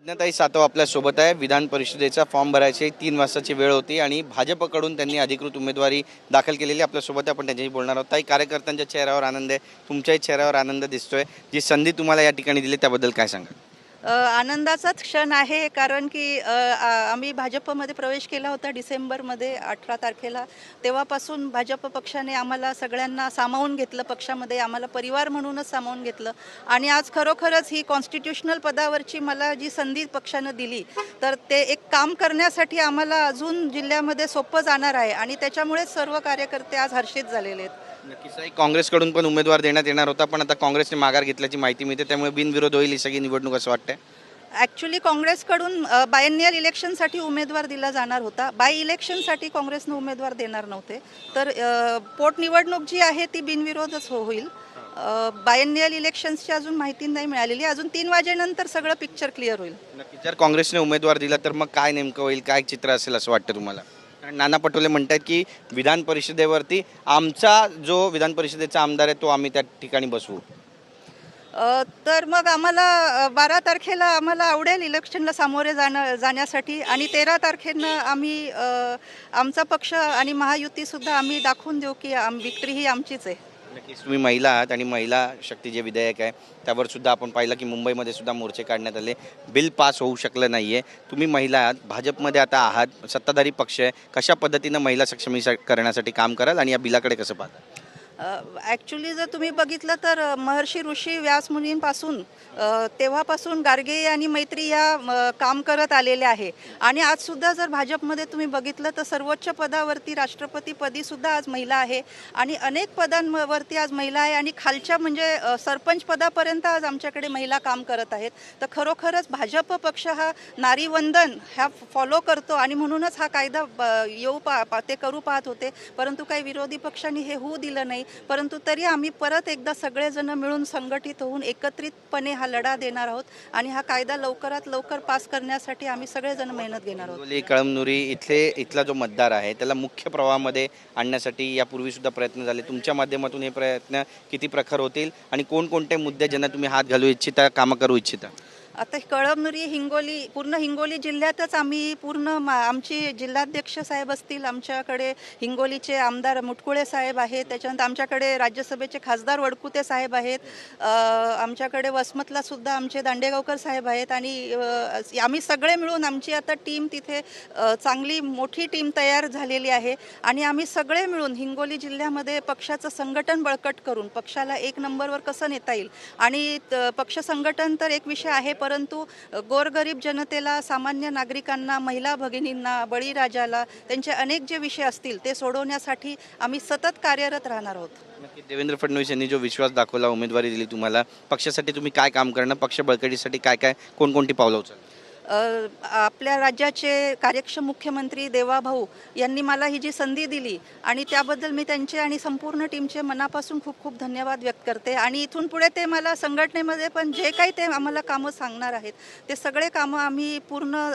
प्रज्ञाताई सातव आपल्यासोबत आहे. विधान परिषदेचा फॉर्म भरायची 3 वाजताची वेळ होती आणि भाजपकडून त्यांनी अधिकृत उमेदवारी दाखल केलेली. आपल्यासोबत आहे, आपण त्यांच्याशी बोलणार आहोत. ताई, कार्यकर्त्यांच्या चेहऱ्यावर आनंद आहे, तुमच्याही चेहऱ्यावर आनंद दिसतोय. जी संधी तुम्हाला या ठिकाणी दिली त्याबद्दल काय सांगाल? आनंदाचाच क्षण आहे, कारण की आम्ही भाजपमध्ये प्रवेश केला होता डिसेंबरमध्ये 18 तारखेला. तेव्हापासून भाजप पक्षाने आम्हाला सगळ्यांना सामावून घेतलं, पक्षामध्ये आम्हाला परिवार म्हणूनच सामावून घेतलं. आणि आज खरोखरच ही कॉन्स्टिट्यूशनल पदावरची मला जी संधी पक्षानं दिली, तर ते एक काम करण्यासाठी आम्हाला अजून जिल्ह्यामध्ये सोपं जाणार आहे आणि त्याच्यामुळेच सर्व कार्यकर्ते आज हर्षित झालेले आहेत. नक्कीच ताई, काँग्रेसकडून पण उमेदवार देण्यात येणार होता, पण आता काँग्रेसने माघार घेतल्याची माहिती मिळते, त्यामुळे बिनविरोध होईल ही सगळी निवडणूक असं वाटतंय. ॲक्च्युली काँग्रेसकडून बायनियल इलेक्शनसाठी उमेदवार दिला जाणार होता. बाय इलेक्शनसाठी काँग्रेसनं उमेदवार देणार नव्हते. तर पोटनिवडणूक जी आहे ती बिनविरोधच होईल. बायनियल इलेक्शन्सची अजून माहिती नाही मिळालेली. अजून 3 वाजेनंतर सगळं पिक्चर क्लिअर होईल. नक्की जर काँग्रेसने उमेदवार दिला तर मग काय नेमकं होईल, काय चित्र असेल असं वाटतं तुम्हाला? कारण नाना पटोले म्हणतात की विधान परिषदेवरती आमचा जो विधान परिषदेचा आमदार आहे तो आम्ही त्या ठिकाणी बसवू. तर मग आम्हाला 12 तारखेला आम्हाला आवडेल इलेक्शनला सामोरे जाण्यासाठी. आणि 13 तारखेनं आम्ही आमचा पक्ष आणि महायुतीसुद्धा आम्ही दाखवून देऊ की विक्ट्री ही आमचीच आहे. नक्कीच तुम्ही महिला आहात आणि महिला शक्ती जे विधेयक आहे त्यावर सुद्धा आपण पाहिलं की मुंबईमध्ये सुद्धा मोर्चे काढण्यात आले, बिल पास होऊ शकलं नाही आहे. तुम्ही महिला आहात, भाजपमध्ये आता आहात, सत्ताधारी पक्ष आहे, कशा पद्धतीनं महिला करण्यासाठी काम कराल आणि या बिलाकडे कसं पाहता? ॲक्च्युली जर तुम्ही बघितलं तर महर्षी ऋषी व्यास मुनींपासून तेव्हापासून गार्गे आणि मैत्री या काम करत आलेले आहे. आणि आजसुद्धा जर भाजपमध्ये तुम्ही बघितलं तर सर्वोच्च पदावरती राष्ट्रपतीपदीसुद्धा आज महिला आहे आणि अनेक पदांवरती आज महिला आहे आणि खालच्या म्हणजे सरपंच पदापर्यंत आज आमच्याकडे महिला काम करत आहेत. तर खरोखरच भाजप पक्ष हा नारीवंदन ह्या फॉलो करतो आणि म्हणूनच हा कायदा ते करू पाहत होते, परंतु काही विरोधी पक्षांनी हे होऊ दिलं नाही. परंतु तरी आम्ही परत एकदा सगळेजण मिळून संघटित होऊन एकत्रितपणे हा लढा देणार आहोत आणि हा कायदा लवकरात लवकर पास करण्यासाठी आम्ही सगळेजण मेहनत घेणार आहोत. कळमनुरी इथला जो मतदार आहे त्याला मुख्य प्रवाहामध्ये आणण्यासाठी यापूर्वी सुद्धा प्रयत्न झाले. तुमच्या माध्यमातून हे प्रयत्न किती प्रखर होतील आणि कोणकोणते मुद्दे ज्यांना तुम्ही हात घालू इच्छिता, कामं करू इच्छिता? आता कळमनुरी, हिंगोली, पूर्ण हिंगोली जिल्ह्यातच आम्ही आमची जिल्हाध्यक्ष साहेब असतील, आमच्याकडे हिंगोलीचे आमदार मुटकुळे साहेब आहेत, त्याच्यानंतर आमच्याकडे राज्यसभेचे खासदार वडकुते साहेब आहेत, आमच्याकडे वसमतला सुद्धा आमचे दांडेगावकर साहेब आहेत. आणि आम्ही सगळे मिळून आमची आता टीम तिथे चांगली मोठी टीम तयार झालेली आहे आणि आम्ही सगळे मिळून हिंगोली जिल्ह्यामध्ये पक्षाचं संघटन बळकट करून पक्षाला 1 नंबरवर कसं नेता येईल. आणि पक्ष संघटन तर एक विषय आहे, परंतु गोरगरीब जनतेला, सामान्य नागरिकांना, महिला भगिनींना, बळीराजाला त्यांचे अनेक जे विषय असतील ते सोडवण्यासाठी आम्ही सतत कार्यरत राहणार आहोत. नक्की देवेंद्र फडणवीस यांनी जो विश्वास दाखवला, उमेदवारी दिली तुम्हाला, पक्षासाठी तुम्ही काय काम करणं, पक्ष बळकटीसाठी काय कोणकोणती पावलं उचलली? आपल्या राज्याचे कार्यक्षम मुख्यमंत्री देवाभाऊ यांनी मला ही जी संधी दिली आणि त्याबद्दल मी त्यांचे आणि संपूर्ण टीमचे मनापासून खूप खूप धन्यवाद व्यक्त करते. आणि इथून पुढे ते मला संघटनेमध्ये पण जे काही ते आम्हाला कामं सांगणार आहेत ते सगळे कामं आम्ही पूर्ण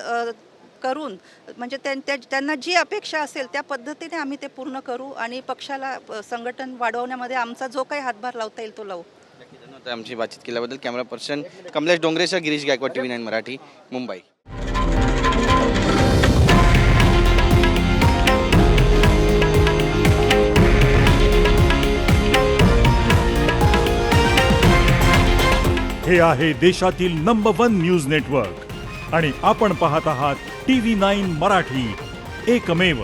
करून, म्हणजे त्यांना जी अपेक्षा असेल त्या पद्धतीने आम्ही ते पूर्ण करू आणि पक्षाला संघटन वाढवण्यामध्ये आमचा जो काही हातभार लावता येईल तो लावू. धन्यवाद आमची बातचीत केल्याबद्दल. कॅमेरा पर्सन कमलेश डोंगरेसह गिरीश गायकवाड, TV9 मराठी, मुंबई. हे आहे देशातील नंबर 1 न्यूज नेटवर्क आणि आपण पाहत आहात TV9 मराठी, एकमेव.